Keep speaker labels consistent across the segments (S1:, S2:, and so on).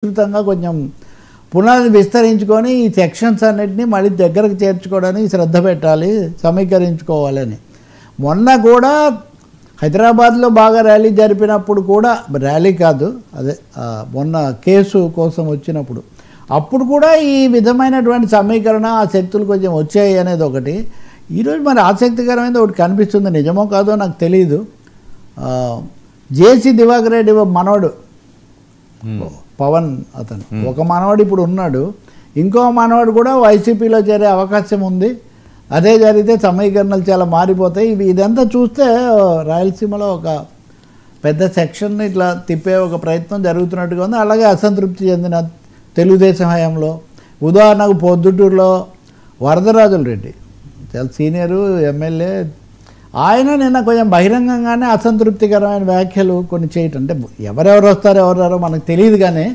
S1: విస్తృతంగా కొంచెం పునాది విస్తరించుకొని ఈ సెక్షన్స్ అన్నిటినీ మళ్ళీ దగ్గరకు చేర్చుకోవడానికి శ్రద్ధ పెట్టాలి, సమీకరించుకోవాలని. మొన్న కూడా హైదరాబాద్లో బాగా ర్యాలీ జరిపినప్పుడు కూడా, ర్యాలీ కాదు అదే మొన్న కేసు కోసం వచ్చినప్పుడు అప్పుడు కూడా ఈ విధమైనటువంటి సమీకరణ ఆ శక్తులు కొంచెం వచ్చాయి అనేది ఒకటి. ఈరోజు మరి ఆసక్తికరమైనది ఒకటి కనిపిస్తుంది, నిజమో కాదో నాకు తెలియదు. జేసీ దివాకర్ రెడ్డి మనవడు పవన్, అతను ఒక మనవాడు ఇప్పుడు ఉన్నాడు, ఇంకో మనవాడు కూడా వైసీపీలో చేరే అవకాశం ఉంది. అదే జరిగితే సమీకరణలు చాలా మారిపోతాయి. ఇదంతా చూస్తే రాయలసీమలో ఒక పెద్ద సెక్షన్ని ఇట్లా తిప్పే ఒక ప్రయత్నం జరుగుతున్నట్టుగా ఉంది. అలాగే అసంతృప్తి చెందిన తెలుగుదేశం హయాంలో, ఉదాహరణకు పొద్దుటూరులో వరదరాజుల రెడ్డి చాలా సీనియరు ఎమ్మెల్యే, ఆయన నిన్న కొంచెం బహిరంగంగానే అసంతృప్తికరమైన వ్యాఖ్యలు కొన్ని చేయటం. అంటే ఎవరెవరు వస్తారో ఎవరెవరో మనకు తెలియదు, కానీ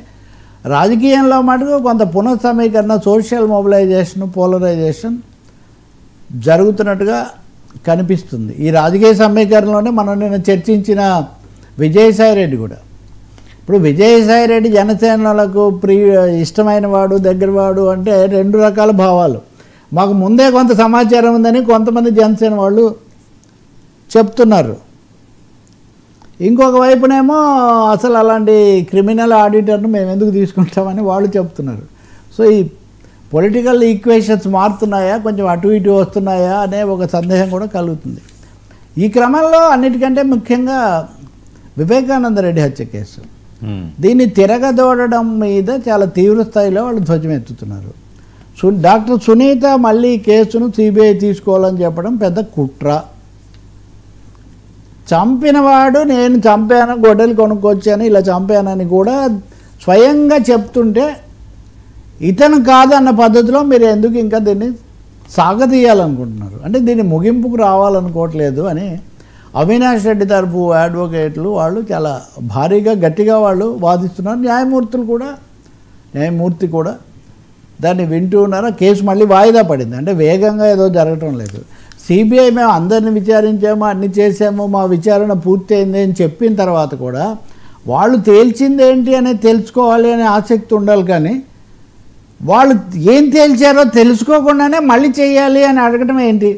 S1: రాజకీయంలో మటుకు కొంత పునఃసమీకరణ, సోషల్ మొబిలైజేషన్, పోలరైజేషన్ జరుగుతున్నట్టుగా కనిపిస్తుంది. ఈ రాజకీయ సమీకరణలోనే మనం నిన్న చర్చించిన విజయసాయి రెడ్డి కూడా. ఇప్పుడు విజయసాయి రెడ్డి జనసేనలకు ఇష్టమైన వాడు, దగ్గరవాడు అంటే రెండు రకాల భావాలు. మాకు ముందే కొంత సమాచారం ఉందని కొంతమంది జనసేన వాళ్ళు చెప్తున్నారు. ఇంకొక వైపునేమో అసలు అలాంటి క్రిమినల్ ఆడిటర్ను మేము ఎందుకు తీసుకుంటామని వాళ్ళు చెప్తున్నారు. సో ఈ పొలిటికల్ ఈక్వేషన్స్ మారుతున్నాయా, కొంచెం అటు ఇటు వస్తున్నాయా అనే ఒక సందేహం కూడా కలుగుతుంది. ఈ క్రమంలో అన్నిటికంటే ముఖ్యంగా వివేకానంద రెడ్డి హత్య కేసు, దీన్ని తిరగదోడడం మీద చాలా తీవ్ర స్థాయిలో వాళ్ళు ధ్వజమెత్తుతున్నారు. డాక్టర్ సునీత మళ్ళీ కేసును సిబిఐ తీసుకోవాలని చెప్పడం పెద్ద కుట్ర. చంపినవాడు నేను చంపాను, గొడ్డలు కొనుక్కొచ్చాను, ఇలా చంపానని కూడా స్వయంగా చెప్తుంటే ఇతను కాదన్న పద్ధతిలో మీరు ఎందుకు ఇంకా దీన్ని సాగతీయాలనుకుంటున్నారు, అంటే దీన్ని ముగింపుకు రావాలనుకోవట్లేదు అని అవినాష్ రెడ్డి తరఫు అడ్వకేట్లు వాళ్ళు చాలా భారీగా గట్టిగా వాళ్ళు వాదిస్తున్నారు. న్యాయమూర్తి కూడా దాన్ని వింటూ ఉన్నారు. కేసు మళ్ళీ వాయిదా పడింది, అంటే వేగంగా ఏదో జరగటం లేదు. సిబిఐ మేము అందరిని విచారించాము, అన్ని చేసాము, మా విచారణ పూర్తయింది అని చెప్పిన తర్వాత కూడా వాళ్ళు తేల్చింది ఏంటి అనేది తెలుసుకోవాలి అనే ఆసక్తి ఉండాలి, కానీ వాళ్ళు ఏం తేల్చారో తెలుసుకోకుండానే మళ్ళీ చేయాలి అని అడగటం ఏంటి?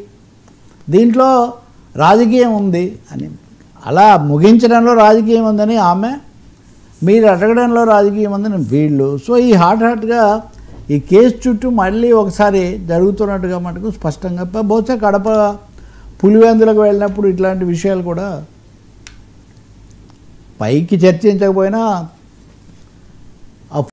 S1: దీంట్లో రాజకీయం ఉంది అని, అలా ముగించడంలో రాజకీయం ఉందని ఆమె, మీరు అడగడంలో రాజకీయం ఉందని వీళ్ళు. సో ఈ హాట్గా ఈ కేసు చుట్టూ మళ్ళీ ఒకసారి జరుగుతున్నట్టుగా మటుకు స్పష్టంగా, బహుశా కడప పులివెందులకు వెళ్ళినప్పుడు ఇట్లాంటి విషయాలు కూడా పైకి చర్చించకపోయినా